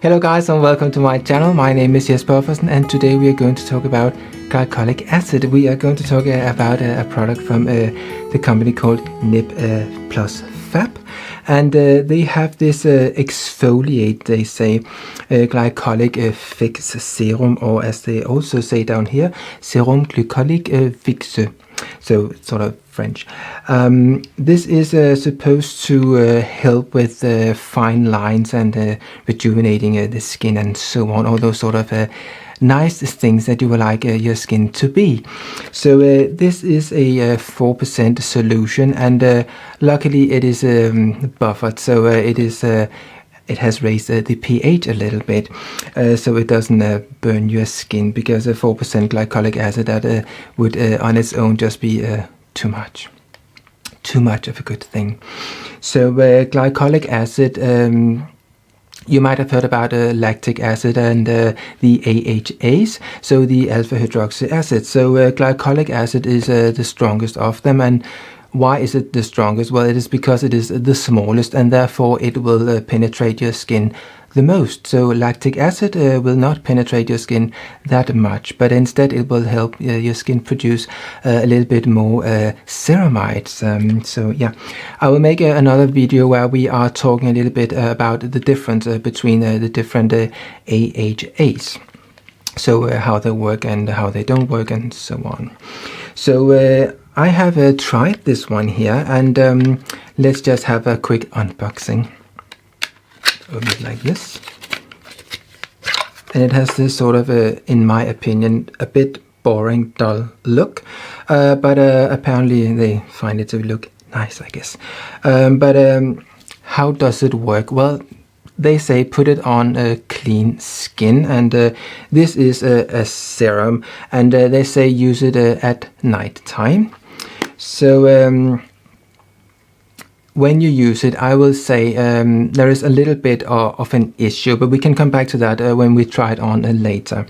Hello guys and welcome to my channel. My name is Jesper and today we are going to talk about glycolic acid. We are going to talk about a product from the company called NIP+FAB, and they have this exfoliate, they say, glycolic fix serum, or as they also say down here, serum glycolic fix. So it's sort of French. This is supposed to help with fine lines and rejuvenating the skin and so on, all those sort of nice things that you would like your skin to be. So this is a 4% solution, and luckily it is buffered, so it has raised the pH a little bit, so it doesn't burn your skin, because 4% glycolic acid, that would on its own just be too much of a good thing. So glycolic acid, you might have heard about lactic acid and the AHAs, so the alpha hydroxy acid. So glycolic acid is the strongest of them. And why is it the strongest? Well, it is because it is the smallest, and therefore it will penetrate your skin the most. So lactic acid will not penetrate your skin that much, but instead it will help your skin produce a little bit more ceramides. So yeah, I will make another video where we are talking a little bit about the difference between the different AHAs. So how they work and how they don't work and so on. So I have tried this one here, and let's just have a quick unboxing. Open it like this, and it has this sort of in my opinion, a bit boring, dull look, but apparently they find it to look nice, I guess. But how does it work? Well, they say put it on clean skin, and this is a serum, and they say use it at night time. So when you use it, I will say there is a little bit of an issue, but we can come back to that when we try it on later.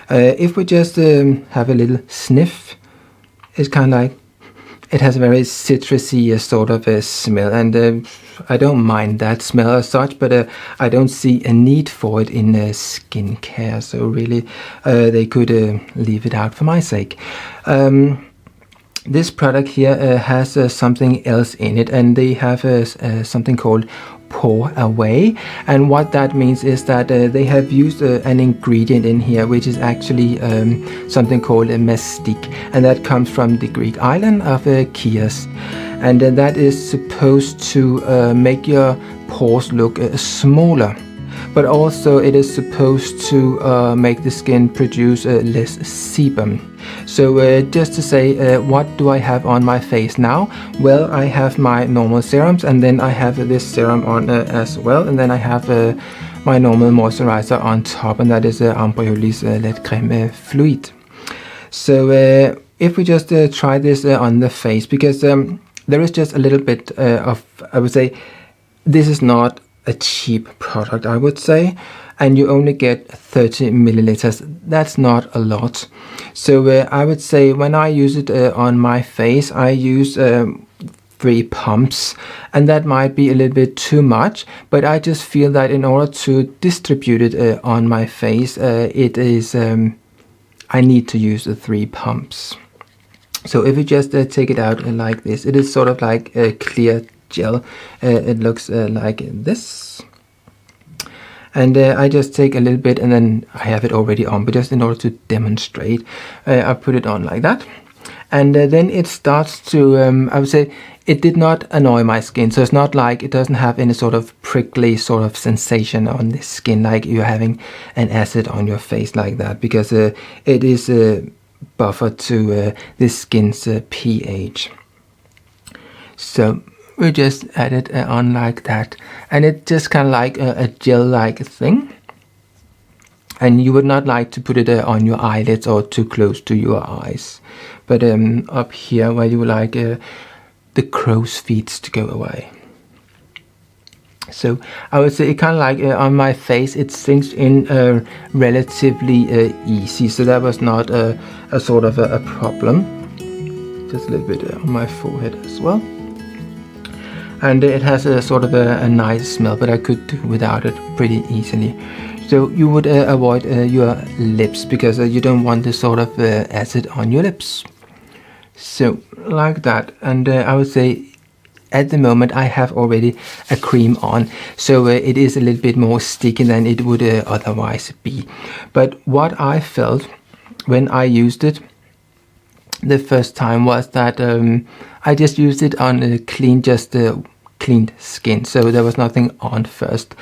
If we just have a little sniff, it's kind of like, it has a very citrusy sort of a smell, and I don't mind that smell as such, but I don't see a need for it in skincare, so really they could leave it out for my sake. This product here has something else in it, and they have something called pour away, and what that means is that they have used an ingredient in here which is actually something called a mastic, and that comes from the Greek island of Chios, and that is supposed to make your pores look smaller, but also it is supposed to make the skin produce less sebum. So just to say, what do I have on my face now? Well, I have my normal serums, and then I have this serum on as well, and then I have my normal moisturizer on top, and that is Embryolisse Let Crème Fluid. So if we just try this on the face, because there is just a little bit of, I would say, this is not a cheap product, I would say, and you only get 30 milliliters. That's not a lot. So I would say when I use it on my face, I use 3 pumps, and that might be a little bit too much, but I just feel that in order to distribute it on my face, it is I need to use the 3 pumps. So if you just take it out like this, it is sort of like a clear gel. It looks like this, and I just take a little bit, and then I have it already on, but just in order to demonstrate, I put it on like that, and then it starts to I would say it did not annoy my skin, so it's not like, it doesn't have any sort of prickly sort of sensation on the skin like you're having an acid on your face like that, because it is buffered to the skin's pH. So we just add it on like that, and it's just kind of like a gel-like thing, and you would not like to put it on your eyelids or too close to your eyes, but up here where you would like the crow's feet to go away. So I would say it kind of like on my face, it sinks in relatively easy, so that was not a sort of a problem. Just a little bit on my forehead as well. and it has a sort of a nice smell, but I could do without it pretty easily. So you would avoid your lips, because you don't want this sort of acid on your lips. So like that, and I would say at the moment I have already a cream on, so it is a little bit more sticky than it would otherwise be. But what I felt when I used it the first time was that I just used it on cleaned skin, so there was nothing on first,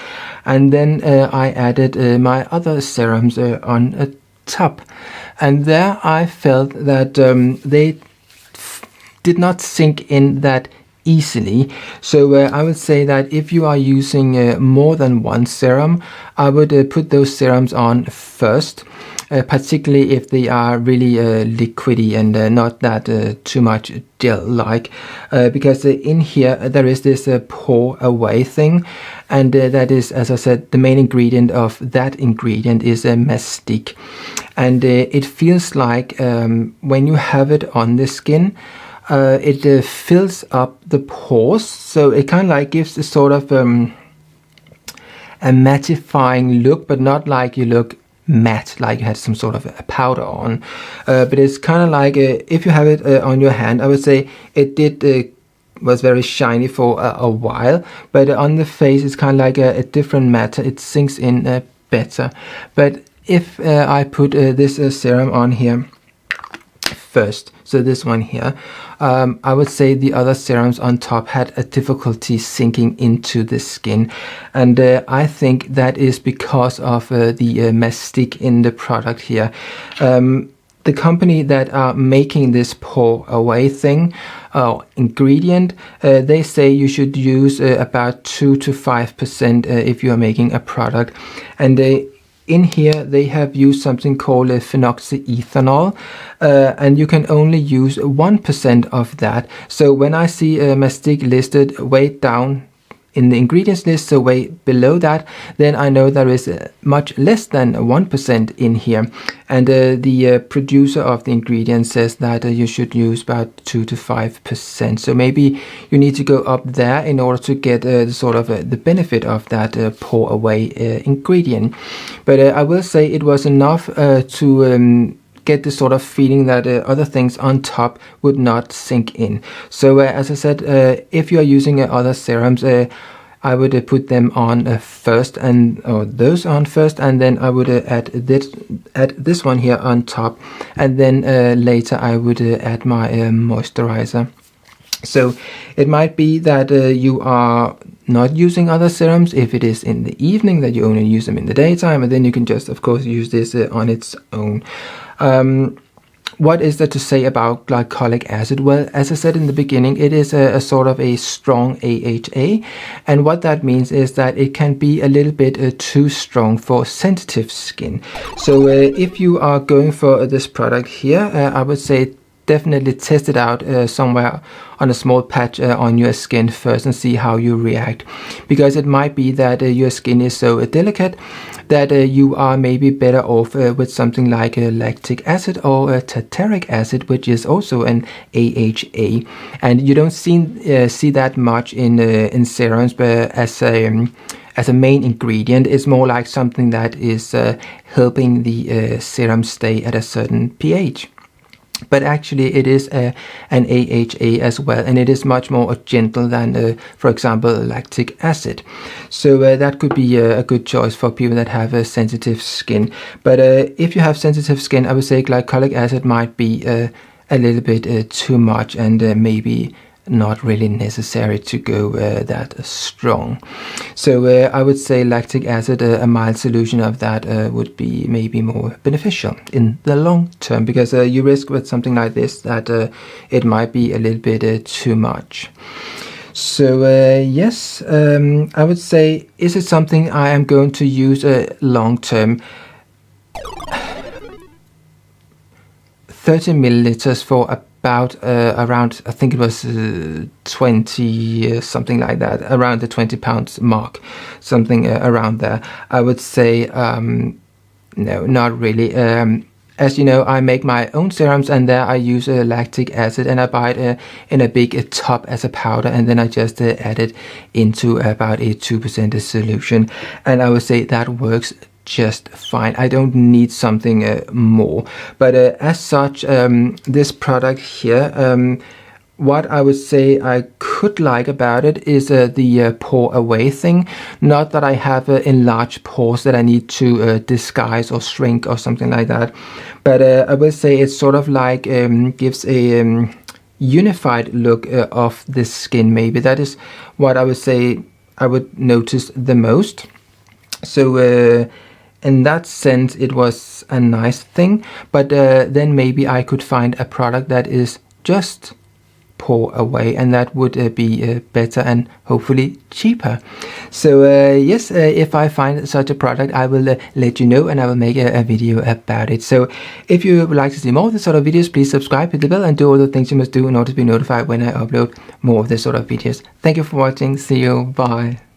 and then I added my other serums on top, and there I felt that they did not sink in that easily. So I would say that if you are using more than one serum, I would put those serums on first, particularly if they are really liquidy and not that too much gel-like, because in here there is this pour away thing, and that is, as I said, the main ingredient of that ingredient is mastic, and it feels like when you have it on the skin, it fills up the pores, so it kind of like gives a sort of a mattifying look, but not like you look matte, like you had some sort of a powder on, but it's kind of like if you have it on your hand, I would say it was very shiny for a while, but on the face it's kind of like a different matter, it sinks in better. But if I put this serum on here first, so this one here, I would say the other serums on top had a difficulty sinking into the skin, and I think that is because of the mastic in the product here. The company that are making this pour away thing ingredient, they say you should use about 2 to 5% if you are making a product, and in here they have used something called phenoxyethanol, and you can only use 1% of that. So when I see mastic listed way down in the ingredients list, so way below that, then I know there is much less than 1% in here, and the producer of the ingredient says that you should use about 2 to 5%. So maybe you need to go up there in order to get the sort of the benefit of that pour away ingredient. But I will say it was enough to get the sort of feeling that other things on top would not sink in. So as I said, if you are using other serums, I would put them on first, or those on first, and then I would add this one here on top, and then later I would add my moisturizer. So it might be that you are not using other serums if it is in the evening, that you only use them in the daytime, and then you can just of course use this on its own. What is there to say about glycolic acid? Well, as I said in the beginning, it is a sort of a strong AHA, and what that means is that it can be a little bit too strong for sensitive skin. So if you are going for this product here, I would say definitely test it out somewhere on a small patch on your skin first and see how you react, because it might be that your skin is so delicate that you are maybe better off with something like lactic acid or tartaric acid, which is also an AHA, and you don't see that much in serums, but as a main ingredient, it's more like something that is helping the serum stay at a certain pH. But actually it is an AHA as well, and it is much more gentle than, for example, lactic acid. So that could be a good choice for people that have sensitive skin. But if you have sensitive skin, I would say glycolic acid might be a little bit too much, and maybe not really necessary to go that strong. So I would say lactic acid, a mild solution of that would be maybe more beneficial in the long term, because you risk with something like this that it might be a little bit too much. So yes, I would say, is it something I am going to use long term? 30 milliliters for about around, I think it was 20 something like that, around the 20 pounds mark, something around there. I would say no, not really. as you know, I make my own serums, and there I use lactic acid, and I buy it in a big tub as a powder, and then I just add it into about a 2% solution, and I would say that works just fine. I don't need something more, but as such, this product here, what I would say I could like about it is the pore away thing. Not that I have enlarged pores that I need to disguise or shrink or something like that, but I would say it's sort of like gives a unified look of the skin. Maybe that is what I would say I would notice the most. So in that sense, it was a nice thing, but then maybe I could find a product that is just pore away, and that would be better and hopefully cheaper. So yes, if I find such a product, I will let you know, and I will make a video about it. So if you would like to see more of this sort of videos, please subscribe, hit the bell, and do all the things you must do in order to be notified when I upload more of this sort of videos. Thank you for watching. See you. Bye.